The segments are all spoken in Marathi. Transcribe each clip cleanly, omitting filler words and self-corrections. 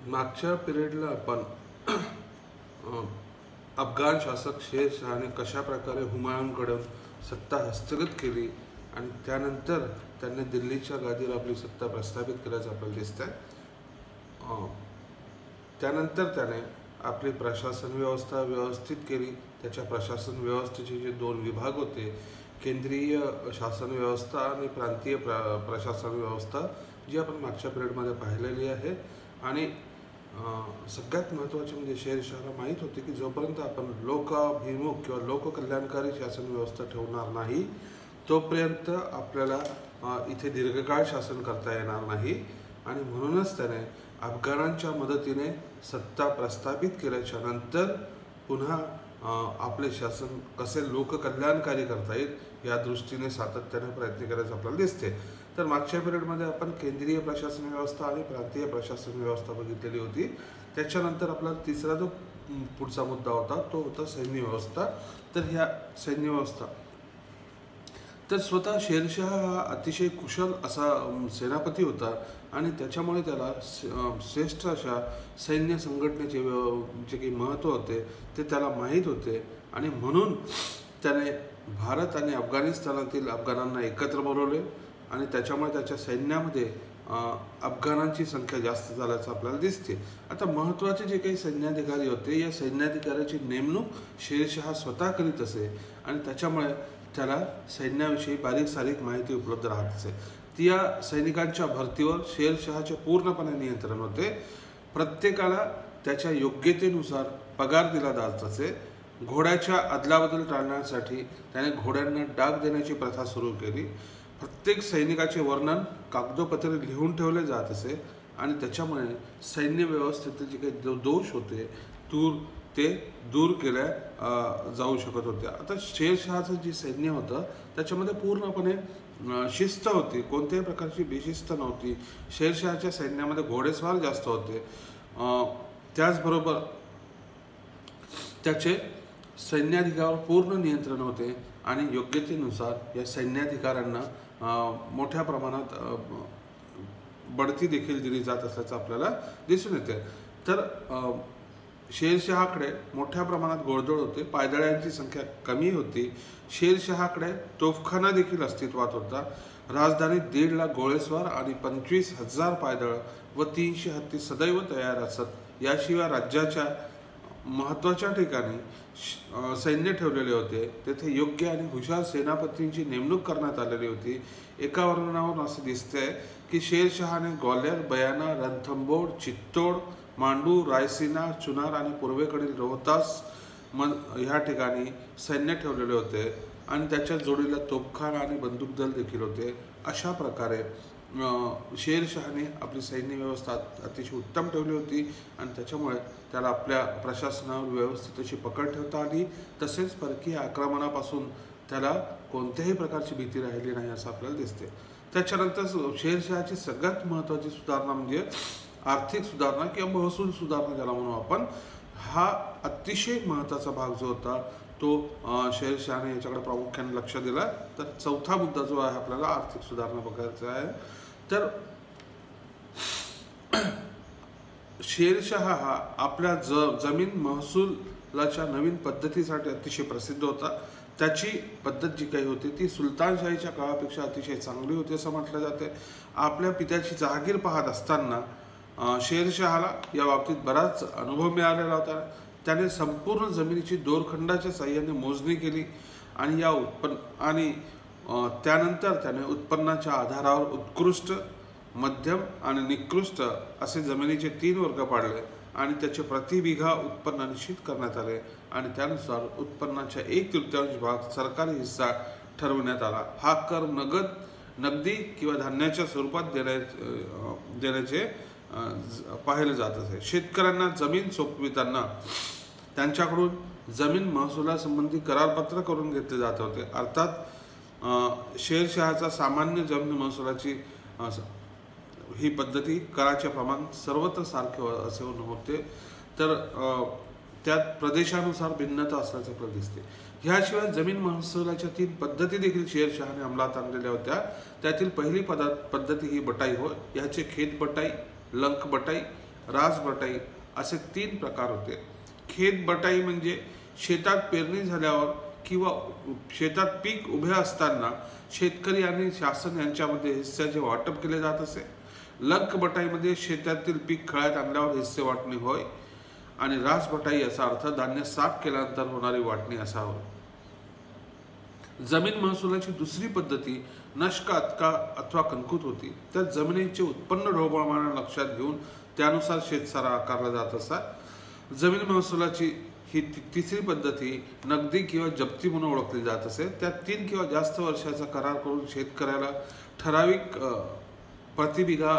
मागच्या पिरियडला आपण अफगाण शासक शेर शहाने कशा प्रकारे हुमायूनकडून सत्ता हस्तगत केली आणि त्यानंतर त्यांनी दिल्लीच्या गादीवर आपली सत्ता प्रस्थापित केल्याचं आपल्याला दिसतंय। त्यानंतर त्याने आपली प्रशासन व्यवस्था व्यवस्थित केली। त्याच्या प्रशासन व्यवस्थेचे जे दोन विभाग होते, केंद्रीय शासन व्यवस्था आणि प्रांतीय प्रशासन व्यवस्था, जी आपण मागच्या पिरियडमध्ये पाहिलेली आहे। आणि सगळ्यात महत्त्वाचे म्हणजे शेरशहाला माहीत होते की जोपर्यंत आपण लोकाभिमुख किंवा लोककल्याणकारी शासन व्यवस्था ठेवणार नाही तोपर्यंत आपल्याला इथे दीर्घकाळ शासन करता येणार नाही। आणि म्हणूनच त्याने अफगाणांच्या मदतीने सत्ता प्रस्थापित केल्याच्या नंतर पुन्हा आपले शासन कसे लोककल्याणकारी करता येईल या दृष्टीने सातत्याने प्रयत्न करायचे आपल्याला दिसते। तर मागच्या पिरियडमध्ये आपण केंद्रीय प्रशासन व्यवस्था आणि प्रांतीय प्रशासन व्यवस्था बघितलेली होती। त्याच्यानंतर आपला तिसरा जो पुढचा मुद्दा होता तो होता सैन्य व्यवस्था। तर ह्या सैन्य व्यवस्था तर स्वतः शेरशाह हा अतिशय कुशल असा सेनापती होता आणि त्याच्यामुळे त्याला श्रेष्ठ अशा सैन्य संघटनेचे जे काही महत्त्व होते ते त्याला माहीत होते। आणि म्हणून त्याने भारत आणि अफगाणिस्तानातील अफगाणांना एकत्र बोलवले आणि त्याच्यामुळे त्याच्या सैन्यामध्ये अफगाणांची संख्या जास्त झाल्याचं आपल्याला दिसते। आता महत्त्वाचे जे काही सैन्याधिकारी होते या सैन्याधिकाऱ्याची नेमणूक शेरशाह स्वतः करीत असे आणि त्याच्यामुळे त्याला सैन्याविषयी बारीक सारीक माहिती उपलब्ध राहत असे। त्या सैनिकांच्या भरतीवर शेरशहाचे पूर्णपणे नियंत्रण होते। प्रत्येकाला त्याच्या योग्यतेनुसार पगार दिला जात असे। घोड्याच्या अदलाबदल टाळण्यासाठी त्याने घोड्यांना डाग देण्याची प्रथा सुरू केली। प्रत्येक सैनिकाचे वर्णन कागदोपत्री लिहून ठेवले जात असे आणि त्याच्यामुळे सैन्य व्यवस्थेतील जे काही दोष होते ते दूर केल्या जाऊ शकत होते। आता शेरशहाचं जे सैन्य होतं त्याच्यामध्ये पूर्णपणे शिस्त होती, कोणत्याही प्रकारची बेशिस्त नव्हती। शेरशहाच्या सैन्यामध्ये घोडेस्वार जास्त होते। त्याचबरोबर त्याचे सैन्याधिकारावर पूर्ण नियंत्रण होते आणि योग्यतेनुसार या सैन्याधिकाऱ्यांना मोठ्या प्रमाणात बढती देखील दिली जात असल्याचं आपल्याला दिसून येते। तर शेरशहाकडे मोठ्या प्रमाणात घोडदळ होते, पायदळांची संख्या कमी होती। शेरशहाकडे तोफखाना देखील अस्तित्वात होता। राजधानीत 1.5 लाख घोडेस्वार आणि 25,000 पायदळ व 300 हत्ती सदैव तयार असत। याशिवाय राज्याच्या महत्त्वाच्या ठिकाणी सैन्य ठेवलेले होते, तेथे योग्य आणि हुशार सेनापतींची नेमणूक करण्यात आलेली होती। एका वर्णनावरून असे दिसते की शेरशहाने ग्वाल्हेर, बयाना, रणथंबोर, चित्तोड, मांडू, रायसीना, चुनार आणि पूर्वेकडील रोहतास ह्या ठिकाणी सैन्य ठेवलेले होते आणि त्याच्या जोडीला तोफखाना आणि बंदूकदल देखील होते। अशा प्रकारे शेरशहाने आपली सैन्य व्यवस्था अतिशय उत्तम ठेवली होती आणि त्याच्यामुळे त्याला आपल्या प्रशासनावर व्यवस्थित अशी पकड ठेवता आली। तसेच परकीय आक्रमणापासून त्याला कोणत्याही प्रकारची भीती राहिली नाही असं आपल्याला दिसते। त्याच्यानंतर शेरशहाची सगळ्यात महत्त्वाची सुधारणा म्हणजे आर्थिक सुधारणा किंवा महसूल सुधारणा ज्याला म्हणू आपण, हा अतिशय महत्त्वाचा भाग जो होता तो शेरशहाने याच्याकडे प्रामुख्याने लक्ष दिला। तर चौथा मुद्दा जो आहे आपल्याला आर्थिक सुधारणा बघायचा आहे। तर शेरशाह हा आपल्या जमीन महसूलाच्या नवीन पद्धतीसाठी अतिशय प्रसिद्ध होता। त्याची पद्धत जी काही होती ती सुलतानशाहीच्या काळापेक्षा अतिशय चांगली होती असं म्हटलं जाते। आपल्या पित्याची जहागीर पाहत असताना शेरशहाला या बाबतीत बराच अनुभव मिळालेला होता। त्याने संपूर्ण जमिनीची दोरखंडाच्या साहाय्याने मोजणी केली आणि त्यानंतर त्याने उत्पन्नाच्या आधारावर उत्कृष्ट, मध्यम आणि निकृष्ट असे जमिनीचे 3 वर्ग पाडले आणि त्याचे प्रतिबिघा उत्पन्न निश्चित करण्यात आले आणि त्यानुसार उत्पन्नाच्या 1/3 भाग सरकारी हिस्सा ठरवण्यात आला। हा कर नगदी किंवा धान्याच्या स्वरूपात देण्याचे पाहिले जात असे। शेतकऱ्यांना जमीन सोपविताना त्यांच्याकडून जमीन महसुलासंबंधी करारपत्र करून घेतले जात होते। अर्थात शेरशहाचा सामान्य जमीन महसुलाची ही पद्धती कराचे प्रमाण सर्वत्र सारखे असे होते। तर त्यात प्रदेशानुसार भिन्नता असल्याचे आपल्याला दिसते। ह्याशिवाय जमीन महसुलाच्या 3 पद्धती देखील शेरशहाने अंमलात आणलेल्या होत्या। त्यातील पहिली पद्धती ही बटाई होय। याचे खेत बटाई, लंक बटाई रासबटाई असे 3 प्रकार होते. खेत बटाई म्हणजे शेतात पेरणी झाल्यावर किंवा शेतात पीक उभे असताना शेतकरी आणि शासन यांच्यामध्ये हिस्स्याचे वाटप केले जात असे. लंक बटाईमध्ये शेतातील पीक खळ्यात आणल्यावर हिस्से वाटणी होय. आणि रासबटाई याचा अर्थ धान्य साफ केल्यानंतर होणारी वाटणी असा होय. जमीन महसुलाची दुसरी पद्धती नष्क अथवा कंकुत होती. त्यात जमिनीचे उत्पन्न ढोबळमाना लक्षात घेऊन त्यानुसार शेतसारा आकारला जात असा. जमीन महसुलाची ही तिसरी पद्धती नगदी किंवा जप्ती म्हणून ओळखली जात असे. त्यात 3 किंवा जास्त वर्षाचा करार करून शेतकऱ्याला ठराविक प्रतिबिघा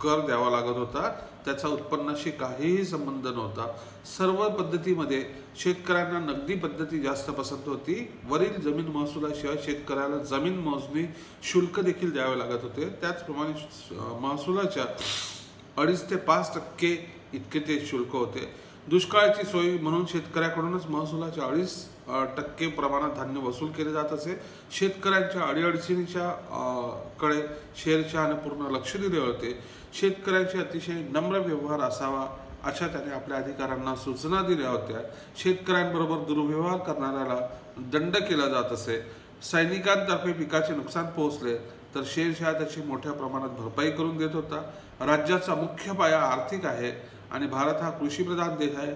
कर द्यावा लागत होता. त्याचा उत्पन्नाशी काहीही संबंध नव्हता. सर्व पद्धतीमध्ये शेतकऱ्यांना नगदी पद्धती जास्त पसंत होती. वरील जमीन महसुलाशिवाय शेतकऱ्याला जमीन मोजणी शुल्क देखील द्यावे लागत होते. त्याचप्रमाणे महसुलाच्या 2.5 ते 5% इतके ते शुल्क होते. दुष्काळाची सोय म्हणून शेतकऱ्याकडूनच महसुलाच्या 2.5% प्रमाणात धान्य वसूल केले जात असे. शेतकऱ्यांच्या अडीअडचणीच्या कडे शेरशहाने पूर्ण लक्ष दिले होते. शेतकऱ्यांचे अतिशय नम्र व्यवहार असावा अशा त्याने आपल्या अधिकाऱ्यांना सूचना दिल्या होत्या. शेतकऱ्यांबरोबर दुर्व्यवहार करणाऱ्याला दंड केला जात असे. सैनिकांतर्फे पिकाचे नुकसान पोहोचले तर शेरशाह त्याची मोठ्या प्रमाणात भरपाई करून देत होता. राज्याचा मुख्य पाया आर्थिक आहे आणि भारत हा कृषीप्रधान देश आहे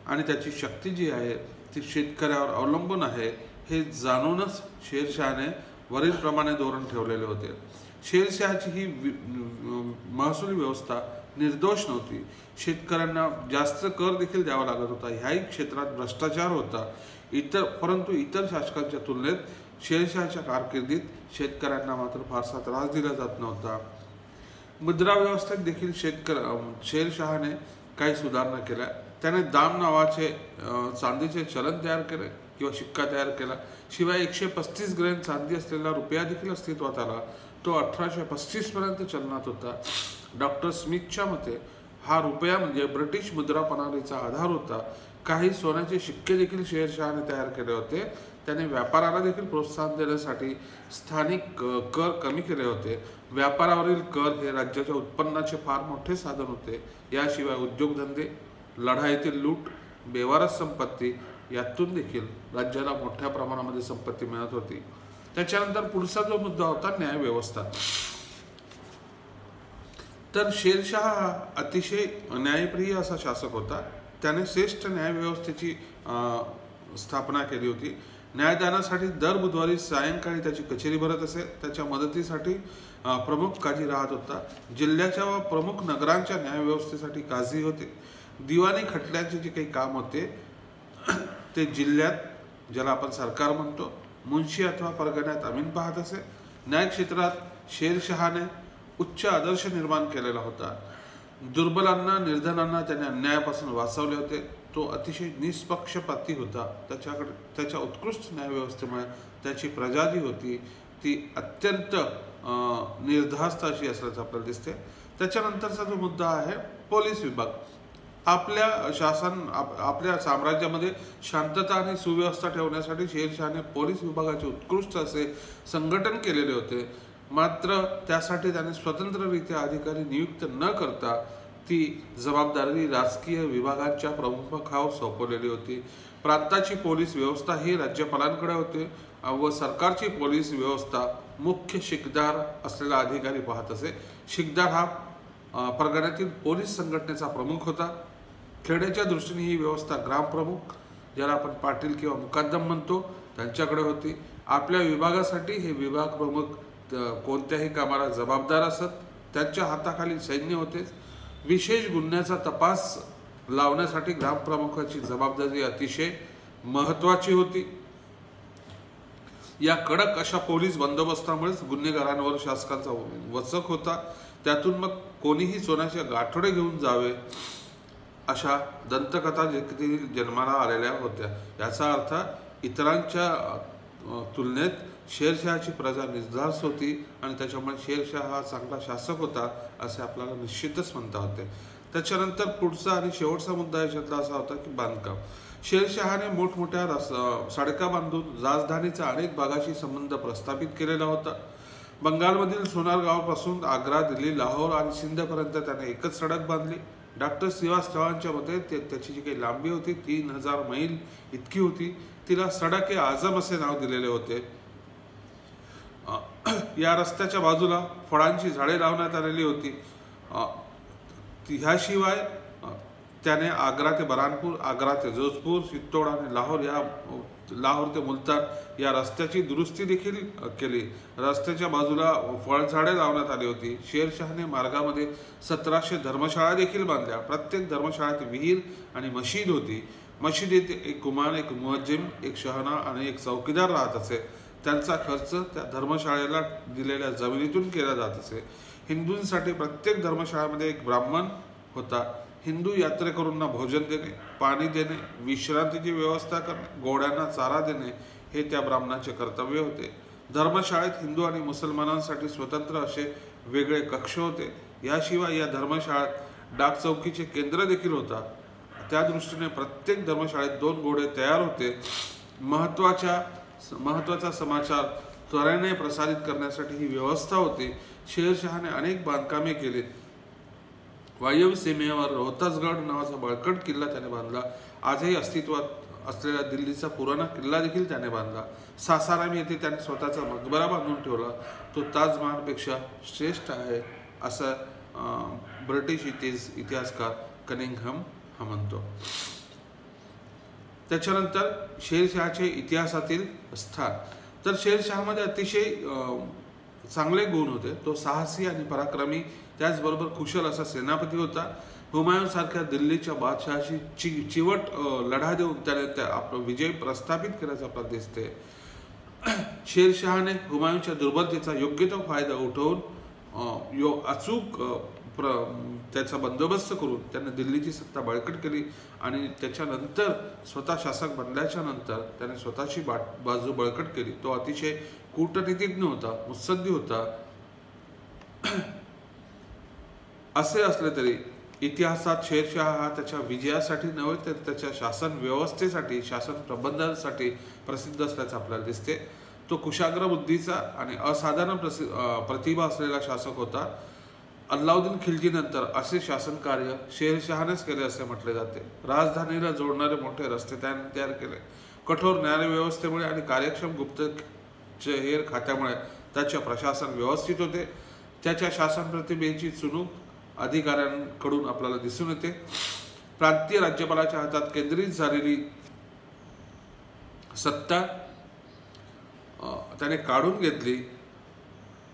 आणि त्याची शक्ती जी आहे ती शेतकऱ्यावर अवलंबून आहे हे जाणूनच शेरशहाने वरीलप्रमाणे धोरण ठेवलेले होते. शेरशहाची ही महसूल व्यवस्था निर्दोष नव्हती. शेतकऱ्यांना जास्त कर देखील द्यावा लागत होता. ह्याही क्षेत्रात भ्रष्टाचार होता. परंतु इतर शासकांच्या तुलनेत शेरशहाच्या कारकिर्दीत शेतकऱ्यांना मात्र फारसा त्रास दिला जात नव्हता. मुद्रा व्यवस्थेत देखील शेरशहाने काही सुधारणा केल्या. त्याने दाम नावाचे चांदीचे चलन तयार केले किंवा शिक्का तयार केला. शिवाय 135 ग्रॅम चांदी असलेला रुपया देखील अस्तित्वात आला. तो 1835 पर्यंत चलनात होता. डॉक्टर स्मिथच्या मते हा रुपया म्हणजे ब्रिटिश मुद्रा प्रणालीचा आधार होता. काही सोन्याचे शिक्के देखील शेरशहाने तयार केले होते. त्याने व्यापाराला देखील प्रोत्साहन देण्यासाठी स्थानिक कर कमी केले होते. व्यापारावरील कर हे राज्याच्या उत्पन्नाचे फार मोठे साधन होते. याशिवाय उद्योगधंदे, लढाईतील लूट, बेवारस संपत्ती यातून देखील राज्याला मोठ्या प्रमाणामध्ये संपत्ती मिळत होती. त्याच्यानंतर पुढचा जो मुद्दा होता न्यायव्यवस्था. तर शेरशाह हा अतिशय न्यायप्रिय असा शासक होता. त्याने श्रेष्ठ न्यायव्यवस्थेची स्थापना केली होती. न्यायदानासाठी दर बुधवारी सायंकाळी त्याची कचेरी भरत असे. त्याच्या मदतीसाठी प्रमुख काझी राहत होता. जिल्ह्याच्या व प्रमुख नगरांच्या न्यायव्यवस्थेसाठी काझी होते. दिवाणी खटल्यांचे जे काही काम होते ते जिल्ह्यात, ज्याला आपण सरकार म्हणतो, मुन्शी अथवा परगण्यात अमीन पाहत असे. न्यायक्षेत्रात शेरशहाने उच्च आदर्श निर्माण केलेला होता. दुर्बलांना, निर्धनांना त्याने अन्यायापासून वाचवले होते. तो अतिशय निष्पक्षपाती होता. त्याच्या उत्कृष्ट न्यायव्यवस्थेमुळे त्याची प्रजा जी होती ती अत्यंत निर्धास्त अशी असल्याचं आपल्याला दिसते. त्याच्यानंतरचा जो मुद्दा आहे पोलीस विभाग. आपल्या साम्राज्यामध्ये शांतता आणि सुव्यवस्था ठेवण्यासाठी शेरशहाने पोलीस विभागाचे उत्कृष्ट असे संघटन केलेले होते. मात्र त्यासाठी त्याने स्वतंत्ररित्या अधिकारी नियुक्त न करता ती जबाबदारी राजकीय विभागांच्या प्रमुखावर सोपवलेली होती. प्रांताची पोलीस व्यवस्था ही राज्यपालांकडे होते व सरकारची पोलीस व्यवस्था मुख्य शिकदार असलेला अधिकारी पाहत असे. शिकदार हा परगण्यातील पोलीस संघटनेचा प्रमुख होता. खेड्याच्या दृष्टीने ही व्यवस्था ग्रामप्रमुख, ज्याला आपण पाटील किंवा मुकाद्दम म्हणतो, त्यांच्याकडे होती. आपल्या विभागासाठी हे विभाग प्रमुख कोणत्याही कामाला जबाबदार असत. त्यांच्या हाताखाली सैन्य होते. विशेष गुन्ह्याचा तपास लावण्यासाठी ग्रामप्रमुखाची जबाबदारी अतिशय महत्त्वाची होती. या कडक अशा पोलीस बंदोबस्तामुळेच गुन्हेगारांवर शासकाचा वचक होता. त्यातून मग कोणीही सोन्याचे गाठोडे घेऊन जावे अशा दंतकथा देखील जन्माला आलेल्या होत्या. याचा अर्थ इतरांच्या तुलनेत शेरशहाची प्रजा निर्धास्त होती आणि त्याच्यामुळे शेरशाह हा चांगला शासक होता असे आपल्याला निश्चितच म्हणता होते. त्याच्यानंतर पुढचा आणि शेवटचा मुद्दा याच्यातला असा होता की बांधकाम. शेरशहाने मोठमोठ्या सडका बांधून राजधानीचा अनेक भागाशी संबंध प्रस्थापित केलेला होता. बंगालमधील सोनार गावापासून आग्रा, दिल्ली, लाहोर आणि सिंधपर्यंत त्याने एकच सडक बांधली. डॉक्टर श्रीवास्तवांच्या मते त्याची जी काही लांबी होती 3000 मैल इतकी होती. तिला सडक ए आझम असे नाव दिलेले होते. या रस्त्याच्या बाजूला फळांची झाडे लावण्यात आलेली होती. ह्याशिवाय त्याने आग्रा ते बरानपूर, आग्रा ते जोधपूर, चित्तोड आणि लाहोर ते मुलतान या रस्त्याची दुरुस्ती देखील केली. रस्त्याच्या बाजूला फळझाडे लावण्यात आली होती. शेरशहाने मार्गामध्ये 1700 धर्मशाळा देखील बांधल्या. प्रत्येक धर्मशाळेत विहीर आणि मशीद होती. मशिदीत एक गुमान, एक मुअज्जिम, एक शहना आणि एक चौकीदार राहत असे. त्यांचा खर्च त्या धर्मशाळेला दिलेल्या जमिनीतून केला जात असे. हिंदूंसाठी प्रत्येक धर्मशाळेमध्ये एक ब्राह्मण होता. हिंदू यात्रेकरूंना भोजन देणे, पाणी देणे, विश्रांतीची व्यवस्था करणे, घोड्यांना चारा देणे हे त्या ब्राह्मणाचे कर्तव्य होते. धर्मशाळेत हिंदू आणि मुसलमानांसाठी स्वतंत्र असे वेगळे कक्ष होते. याशिवाय या धर्मशाळेत डाकचौकीचे केंद्र देखील होता. त्या दृष्टीने प्रत्येक धर्मशाळेत 2 घोडे तयार होते. महत्त्वाचा समाचार त्वरेने प्रसारित करण्यासाठी ही व्यवस्था होती. शेरशहाने अनेक बांधकामे केली. वायव्य सीमेवर रोहतासगड नावाचा बळकट किल्ला त्याने बांधला. आजही अस्तित्वात असलेला दिल्लीचा पुराणा किल्ला देखील त्याने बांधला. सासाराम येथे त्याने स्वतःचा मकबरा बांधून ठेवला. तो ताजमहालपेक्षा श्रेष्ठ आहे असं ब्रिटिश इतिहासकार कनिंघम हा म्हणतो. त्याच्यानंतर शेरशहाचे इतिहासातील स्थान. तर शेरशहामध्ये अतिशय चांगले गुण होते. तो साहसी आणि पराक्रमी, त्याचबरोबर कुशल असा सेनापती होता. हुमायून सारख्या दिल्लीच्या बादशहाशी चिवट लढा देऊन त्याने आपला विजय प्रस्थापित केल्याचं आपल्याला दिसते. शेरशहाने हुमायूनच्या दुर्बलतेचा योग्य तो फायदा उठवून अचूक त्याचा बंदोबस्त करून त्याने दिल्लीची सत्ता बळकट केली. आणि त्याच्यानंतर स्वतः शासक बनल्याच्या नंतर त्याने स्वतःची बाजू बळकट केली. तो अतिशय कूटनीतिज्ञ होता, मुत्सद्दी होता. असे असले तरी इतिहासात शेरशाह हा त्याच्या विजयासाठी नव्हे तर त्याच्या शासन व्यवस्थेसाठी, शासन प्रबंधासाठी प्रसिद्ध असल्याचं आपल्याला दिसते. तो कुशाग्र बुद्धीचा आणि असाधारण प्रतिभा असलेला शासक होता. अल्लाउद्दीन खिलजीनंतर असे शासन कार्य शेरशहानेच केले असे म्हटले जाते. राजधानीला जोडणारे मोठे रस्ते त्याने तयार केले. कठोर न्यायव्यवस्थेमुळे आणि कार्यक्षम गुप्तचर खात्यामुळे त्याचे प्रशासन व्यवस्थित होते. त्याच्या शासन प्रतिभेची चुणूक अधिकाऱ्यांकडून आपल्याला दिसून येते. प्रांतीय राज्यपालाच्या हातात केंद्रित झालेली सत्ता त्याने काढून घेतली.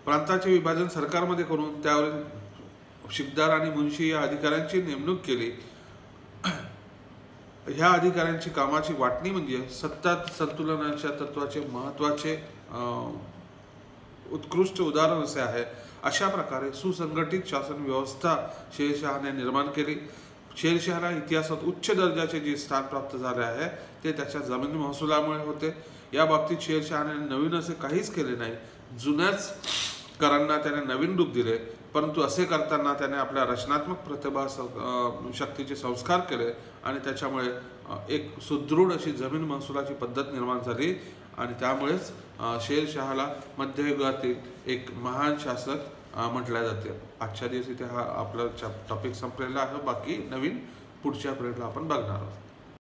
प्रांताचे विभाजन सरकारमध्ये करून त्यावरील शिकदार आणि मुन्शी या अधिकाऱ्यांची नेमणूक केली. ह्या अधिकाऱ्यांची कामाची वाटणी म्हणजे सत्ता संतुलनाच्या तत्वाचे महत्त्वाचे उत्कृष्ट उदाहरण असे आहे. अशा प्रकारे सुसंघटित शासन व्यवस्था शेरशहाने निर्माण केली. शेरशहाला इतिहासात उच्च दर्जाचे जे स्थान प्राप्त झाले आहे ते त्याच्या जमीन महसुलामुळे होते. या बाबतीत शेरशहाने नवीन असे काहीच केले नाही. जुन्याच करांना त्याने नवीन रूप दिले, परंतु असे करताना त्याने आपल्या रचनात्मक प्रतिभा शक्तीचे संस्कार केले आणि त्याच्यामुळे एक सुदृढ अशी जमीन महसुलाची पद्धत निर्माण झाली. आणि त्यामुळेच शेरशहाला मध्ययुगातील एक महान शासक म्हटल्या जाते. आजच्या दिवशी इथे हा आपला टॉपिक संपलेला आहे. बाकी नवीन पुढच्या पिरियडला आपण बघणार आहोत.